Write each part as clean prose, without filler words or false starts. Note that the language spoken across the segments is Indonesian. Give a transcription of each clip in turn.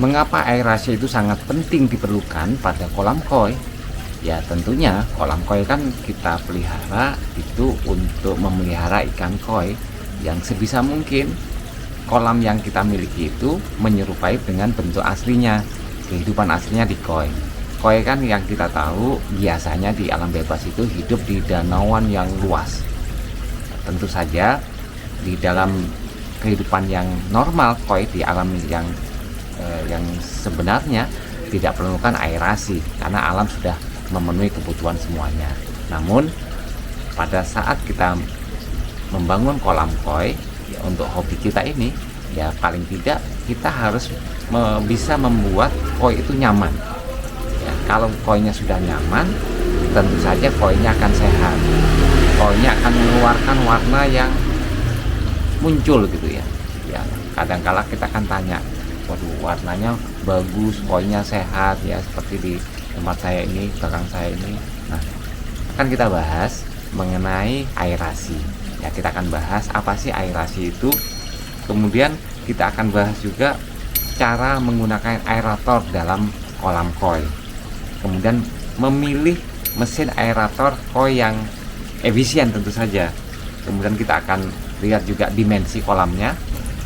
Mengapa aerasi itu sangat penting diperlukan pada kolam koi? Ya tentunya kolam koi kan kita pelihara itu untuk memelihara ikan koi yang sebisa mungkin kolam yang kita miliki itu menyerupai dengan bentuk aslinya, kehidupan aslinya di koi. Koi kan yang kita tahu biasanya di alam bebas itu hidup di danauan yang luas. Tentu saja di dalam kehidupan yang normal koi di alam yang sebenarnya tidak perlukan aerasi karena alam sudah memenuhi kebutuhan semuanya. Namun pada saat kita membangun kolam koi ya, untuk hobi kita ini ya paling tidak kita harus bisa membuat koi itu nyaman ya. Kalau koinya sudah nyaman tentu saja koinya akan sehat, koinya akan mengeluarkan warna yang muncul gitu ya. Ya kadang-kala kita akan tanya, waduh warnanya bagus, koinya sehat ya, seperti di tempat saya ini, belakang saya ini. Nah, akan kita bahas mengenai aerasi. Ya, kita akan bahas apa sih aerasi itu. Kemudian kita akan bahas juga cara menggunakan aerator dalam kolam koi. Kemudian memilih mesin aerator koi yang efisien tentu saja. Kemudian kita akan lihat juga dimensi kolamnya.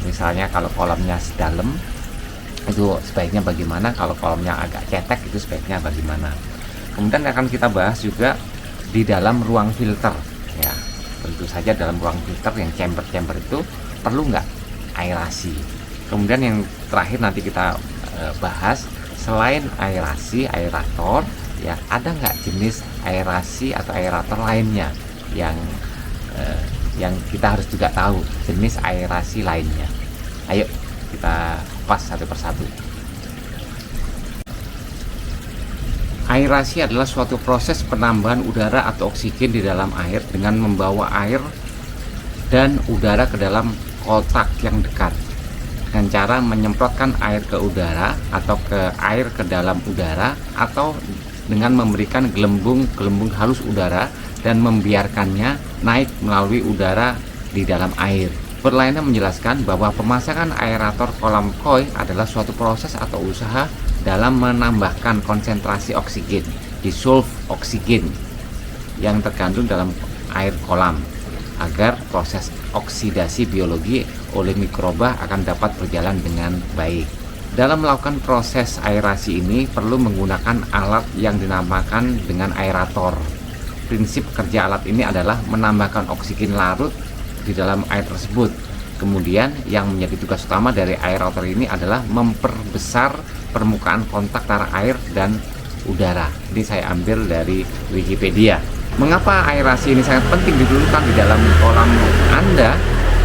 Misalnya kalau kolamnya sedalam itu sebaiknya bagaimana, kalau kolamnya agak cetek itu sebaiknya bagaimana. Kemudian akan kita bahas juga di dalam ruang filter ya. Tentu saja dalam ruang filter yang chamber-chamber itu perlu nggak aerasi. Kemudian yang terakhir nanti kita bahas selain aerasi, aerator ya, ada nggak jenis aerasi atau aerator lainnya yang kita harus juga tahu jenis aerasi lainnya. Ayo kita kupas satu persatu. Aerasi adalah suatu proses penambahan udara atau oksigen di dalam air dengan membawa air dan udara ke dalam kotak yang dekat dengan cara menyemprotkan air ke udara atau ke air ke dalam udara, atau dengan memberikan gelembung halus udara dan membiarkannya naik melalui udara di dalam air. Berlainnya menjelaskan bahwa pemasangan aerator kolam koi adalah suatu proses atau usaha dalam menambahkan konsentrasi oksigen, dissolve oksigen yang terkandung dalam air kolam agar proses oksidasi biologi oleh mikroba akan dapat berjalan dengan baik. Dalam melakukan proses aerasi ini perlu menggunakan alat yang dinamakan dengan aerator. Prinsip kerja alat ini adalah menambahkan oksigen larut di dalam air tersebut. Kemudian yang menjadi tugas utama dari aerator ini adalah memperbesar permukaan kontak antara air dan udara. Ini saya ambil dari Wikipedia. Mengapa aerasi ini sangat penting diperlukan di dalam kolam Anda?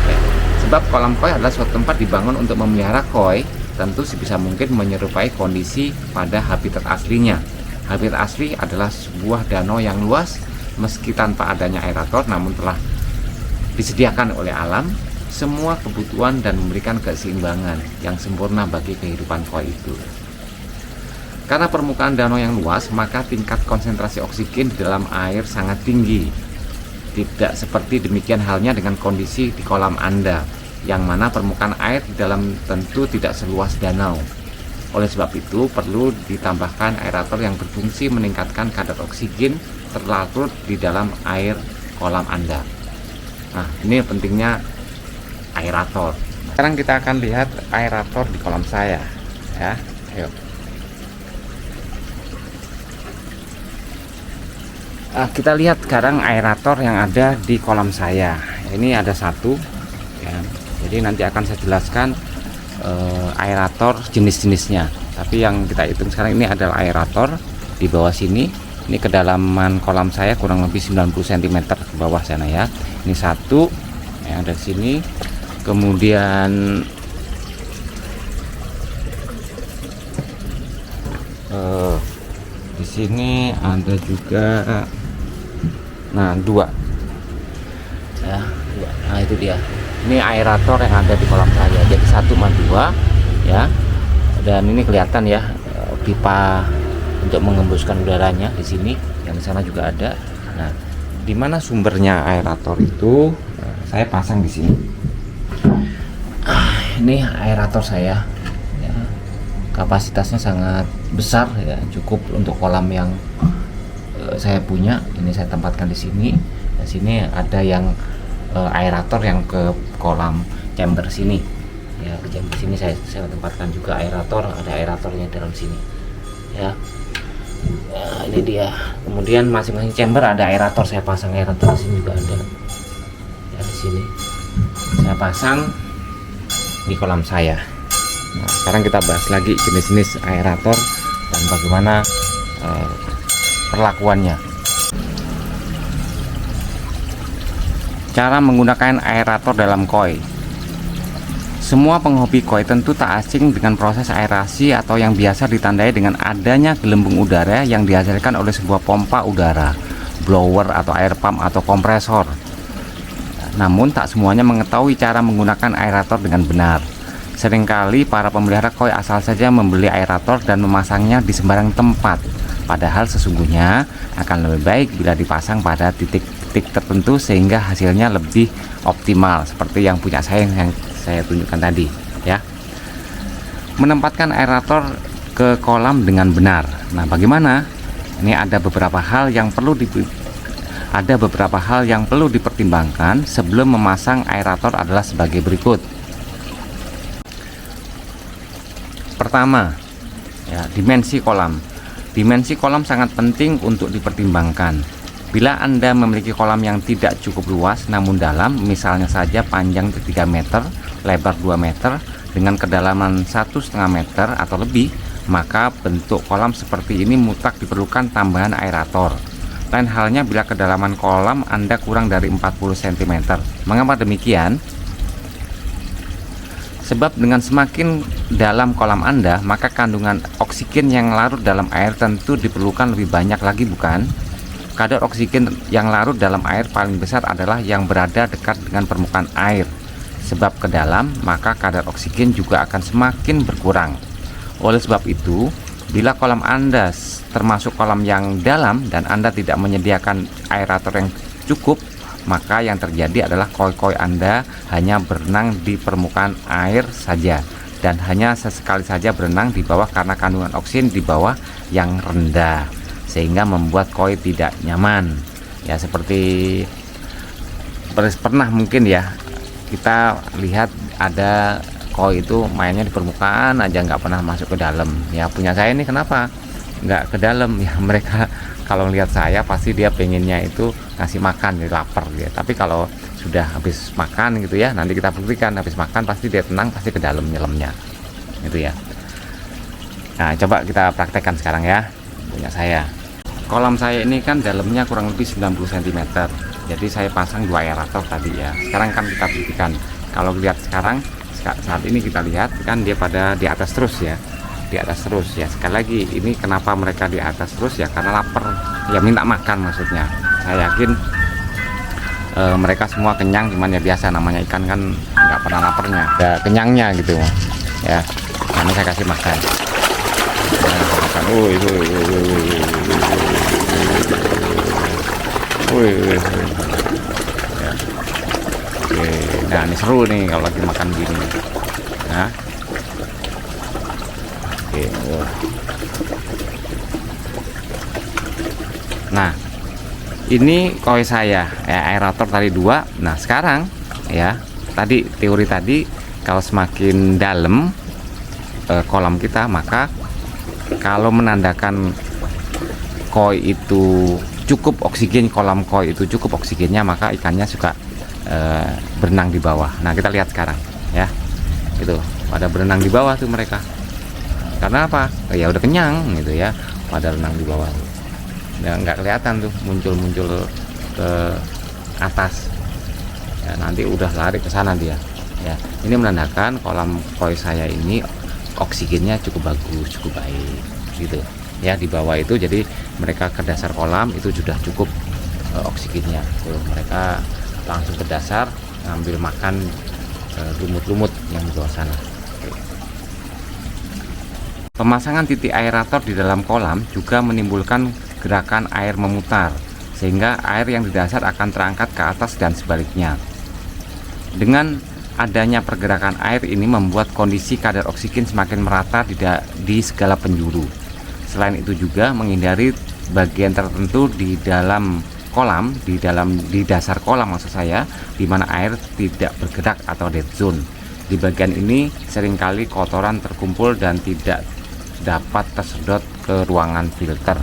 Ya, sebab kolam koi adalah suatu tempat dibangun untuk memelihara koi, tentu sebisa mungkin menyerupai kondisi pada habitat aslinya. Habitat asli adalah sebuah danau yang luas, meski tanpa adanya aerator, namun telah disediakan oleh alam semua kebutuhan dan memberikan keseimbangan yang sempurna bagi kehidupan koi itu. Karena permukaan danau yang luas, maka tingkat konsentrasi oksigen di dalam air sangat tinggi. Tidak seperti demikian halnya dengan kondisi di kolam Anda, yang mana permukaan air di dalam tentu tidak seluas danau. Oleh sebab itu, perlu ditambahkan aerator yang berfungsi meningkatkan kadar oksigen terlarut di dalam air kolam Anda. Nah, ini pentingnya aerator. Sekarang kita akan lihat aerator di kolam saya, ya. Ayo. Kita lihat sekarang aerator yang ada di kolam saya. Ini ada satu, ya. Jadi nanti akan saya jelaskan aerator jenis-jenisnya. Tapi yang kita hitung sekarang ini adalah aerator di bawah sini. Ini kedalaman kolam saya kurang lebih 90 cm ke bawah sana ya. Ini satu yang ada di sini. Kemudian di sini ada juga, nah dua ya, dua. Nah itu dia, ini aerator yang ada di kolam saya. Jadi 1 sama 2 ya, dan ini kelihatan ya pipa untuk mengembuskan udaranya di sini, yang di sana juga ada. Nah, di mana sumbernya aerator itu saya pasang di sini. Ini aerator saya ya. kapasitasnya sangat besar ya, cukup untuk kolam yang saya punya. Ini saya tempatkan di sini. Di sini ada yang aerator yang ke kolam chamber sini ya, ke chamber sini saya tempatkan juga aerator, ada aeratornya dalam sini ya. Nah, ini dia. Kemudian masing-masing chamber ada aerator, saya pasang aerator di sini juga ada ya, di sini saya pasang di kolam saya. Nah, sekarang kita bahas lagi jenis-jenis aerator dan bagaimana perlakuannya. Cara menggunakan aerator dalam koi. Semua penghobi koi tentu tak asing dengan proses aerasi atau yang biasa ditandai dengan adanya gelembung udara yang dihasilkan oleh sebuah pompa udara, blower atau air pump atau kompresor. Namun tak semuanya mengetahui cara menggunakan aerator dengan benar. Seringkali para pemelihara koi asal saja membeli aerator dan memasangnya di sembarang tempat. Padahal sesungguhnya akan lebih baik bila dipasang pada titik-titik tertentu sehingga hasilnya lebih optimal, seperti yang punya saya yang saya tunjukkan tadi ya. Menempatkan aerator ke kolam dengan benar. Nah, bagaimana? Ini ada beberapa hal yang perlu dipertimbangkan sebelum memasang aerator adalah sebagai berikut. Pertama, ya, dimensi kolam. Dimensi kolam sangat penting untuk dipertimbangkan. Bila Anda memiliki kolam yang tidak cukup luas namun dalam, misalnya saja panjang 3 meter, lebar 2 meter, dengan kedalaman 1,5 meter atau lebih, maka bentuk kolam seperti ini mutlak diperlukan tambahan aerator. Lain halnya bila kedalaman kolam Anda kurang dari 40 cm. Mengapa demikian? Sebab dengan semakin dalam kolam Anda, maka kandungan oksigen yang larut dalam air tentu diperlukan lebih banyak lagi, bukan? Kadar oksigen yang larut dalam air paling besar adalah yang berada dekat dengan permukaan air. Sebab ke dalam, maka kadar oksigen juga akan semakin berkurang. Oleh sebab itu, bila kolam Anda termasuk kolam yang dalam dan Anda tidak menyediakan aerator yang cukup, maka yang terjadi adalah koi-koi Anda hanya berenang di permukaan air saja dan hanya sesekali saja berenang di bawah karena kandungan oksigen di bawah yang rendah, sehingga membuat koi tidak nyaman. Ya, seperti pernah mungkin ya kita lihat ada koi itu mainnya di permukaan aja, nggak pernah masuk ke dalam. Ya, punya saya ini kenapa nggak ke dalam? Ya, mereka kalau lihat saya pasti dia pengennya itu ngasih makan, dia lapar ya. Tapi kalau sudah habis makan gitu ya, nanti kita buktikan habis makan pasti dia tenang, pasti ke dalam nyelamnya gitu ya. Nah, coba kita praktekkan sekarang ya, punya saya. Kolam saya ini kan dalamnya kurang lebih 90 cm, jadi saya pasang 2 aerator tadi ya. Sekarang kan kita buktikan. Kalau lihat sekarang saat ini kita lihat kan dia pada di atas terus ya, di atas terus ya. Sekali lagi, ini kenapa mereka di atas terus ya, karena lapar ya, minta makan maksudnya. Saya yakin mereka semua kenyang, cuman ya biasa namanya ikan kan nggak pernah laparnya, nggak kenyangnya gitu ya. Nah, ini saya kasih makan. Makan. Ya. Oke, nah ini seru nih kalau lagi makan gini. Nah, oke. Nah, ini koi saya ya, aerator tadi 2. Nah, sekarang ya, tadi teori tadi kalau semakin dalam kolam kita, maka kalau menandakan koi itu cukup oksigen, kolam koi itu cukup oksigennya, maka ikannya suka berenang di bawah. Nah, kita lihat sekarang ya, itu pada berenang di bawah tuh mereka. Karena apa? Ya udah kenyang gitu ya, pada renang di bawah. Ya, nggak kelihatan tuh muncul ke atas ya, nanti udah lari ke sana dia ya. Ini menandakan kolam koi saya ini oksigennya cukup bagus, cukup baik gitu ya. Di bawah itu jadi mereka ke dasar kolam itu sudah cukup oksigennya tuh, mereka langsung ke dasar ngambil makan lumut-lumut yang di bawah sana. Pemasangan titik aerator di dalam kolam juga menimbulkan gerakan air memutar, sehingga air yang di dasar akan terangkat ke atas dan sebaliknya. Dengan adanya pergerakan air ini membuat kondisi kadar oksigen semakin merata di segala penjuru. Selain itu juga menghindari bagian tertentu di dalam kolam, di dasar kolam maksud saya, di mana air tidak bergerak atau dead zone. Di bagian ini seringkali kotoran terkumpul dan tidak dapat tersedot ke ruangan filter.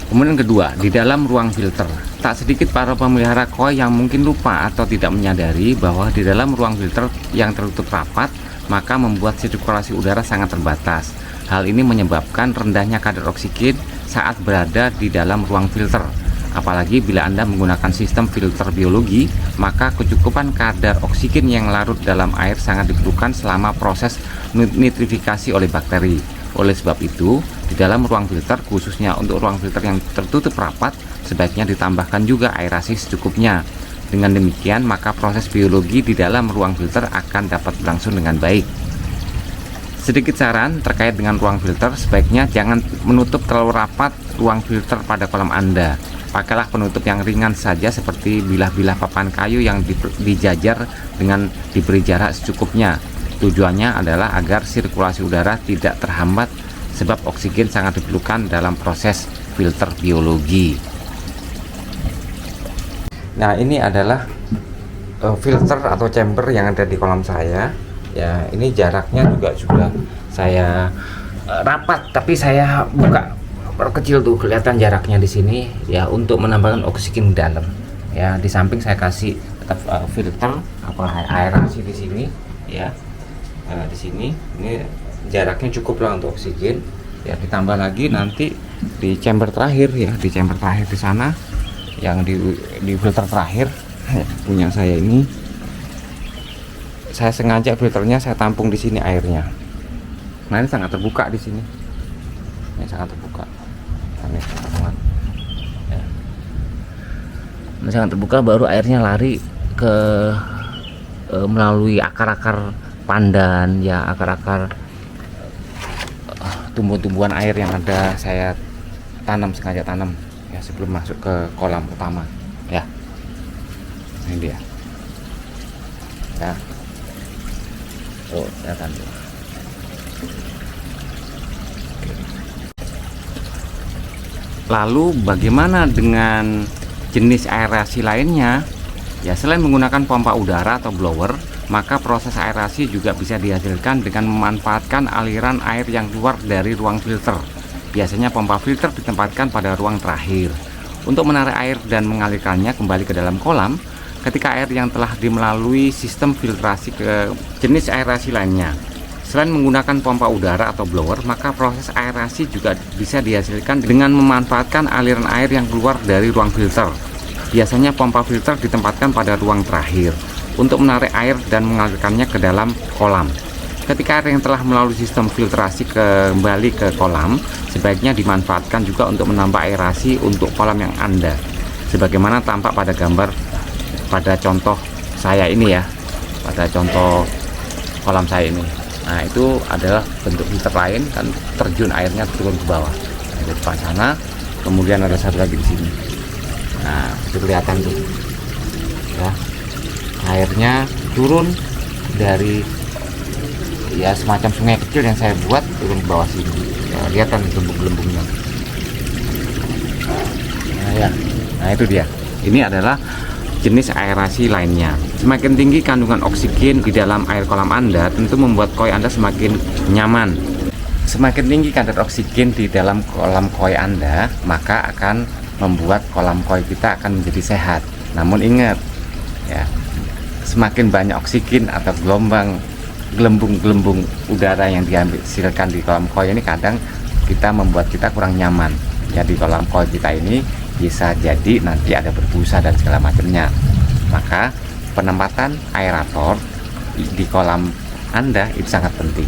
Kemudian kedua, di dalam ruang filter, tak sedikit para pemelihara koi yang mungkin lupa atau tidak menyadari bahwa di dalam ruang filter yang tertutup rapat, maka membuat sirkulasi udara sangat terbatas. Hal ini menyebabkan rendahnya kadar oksigen saat berada di dalam ruang filter. Apalagi bila Anda menggunakan sistem filter biologi, maka kecukupan kadar oksigen yang larut dalam air sangat diperlukan selama proses nitrifikasi oleh bakteri. Oleh sebab itu, di dalam ruang filter, khususnya untuk ruang filter yang tertutup rapat, sebaiknya ditambahkan juga aerasi secukupnya. Dengan demikian, maka proses biologi di dalam ruang filter akan dapat berlangsung dengan baik. Sedikit saran terkait dengan ruang filter, sebaiknya jangan menutup terlalu rapat ruang filter pada kolam Anda. Pakailah penutup yang ringan saja seperti bilah-bilah papan kayu yang dijajar dengan diberi jarak secukupnya. Tujuannya adalah agar sirkulasi udara tidak terhambat sebab oksigen sangat diperlukan dalam proses filter biologi. Nah, ini adalah filter atau chamber yang ada di kolam saya. Ya, ini jaraknya juga sudah saya rapat, tapi saya buka kecil tuh, kelihatan jaraknya di sini ya, untuk menambahkan oksigen dalam. Ya, di samping saya kasih tetap filter aerasi di sini ya. Di sini ini jaraknya cukup lah untuk oksigen. Ya, ditambah lagi nanti di chamber terakhir ya, di chamber terakhir di sana yang di filter terakhir punya saya ini. Saya sengaja filternya saya tampung di sini airnya. Nah, ini sangat terbuka di sini. Ini sangat terbuka. Ini sangat terbuka, baru airnya lari ke melalui akar-akar pandan ya, akar-akar tumbuh-tumbuhan air yang ada saya sengaja tanam ya sebelum masuk ke kolam utama ya. Ini dia ya. Oh, kelihatan tuh. Lalu bagaimana dengan jenis aerasi lainnya? Ya, selain menggunakan pompa udara atau blower, maka proses aerasi juga bisa dihasilkan dengan memanfaatkan aliran air yang keluar dari ruang filter. Biasanya pompa filter ditempatkan pada ruang terakhir untuk menarik air dan mengalirkannya kembali ke dalam kolam ketika air yang telah melalui sistem filtrasi ke jenis aerasi lainnya. Selain menggunakan pompa udara atau blower, maka proses aerasi juga bisa dihasilkan dengan memanfaatkan aliran air yang keluar dari ruang filter. Biasanya pompa filter ditempatkan pada ruang terakhir untuk menarik air dan mengalirkannya ke dalam kolam. Ketika air yang telah melalui sistem filtrasi kembali ke kolam, sebaiknya dimanfaatkan juga untuk menambah aerasi untuk kolam yang Anda. Sebagaimana tampak pada gambar pada contoh saya ini ya, pada contoh kolam saya ini. Nah, itu adalah bentuk filter lain, kan terjun airnya turun ke bawah. Nah, di depan sana, kemudian ada satu lagi di sini. Nah, itu kelihatan tuh. Ya. Airnya turun dari ya semacam sungai kecil yang saya buat, turun ke bawah sini ya, lihat kan gelembung-gelembungnya. Nah ya, nah itu dia, ini adalah jenis aerasi lainnya. Semakin tinggi kandungan oksigen di dalam air kolam Anda tentu membuat koi Anda semakin nyaman. Semakin tinggi kadar oksigen di dalam kolam koi Anda, maka akan membuat kolam koi kita akan menjadi sehat. Namun ingat ya, semakin banyak oksigen atau gelembung-gelembung udara yang dihasilkan di kolam koi ini, kadang kita membuat kita kurang nyaman ya. Di kolam koi kita ini bisa jadi nanti ada berbusa dan segala macamnya. Maka penempatan aerator di kolam Anda itu sangat penting.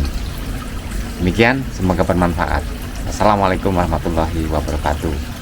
Demikian, semoga bermanfaat. Assalamualaikum warahmatullahi wabarakatuh.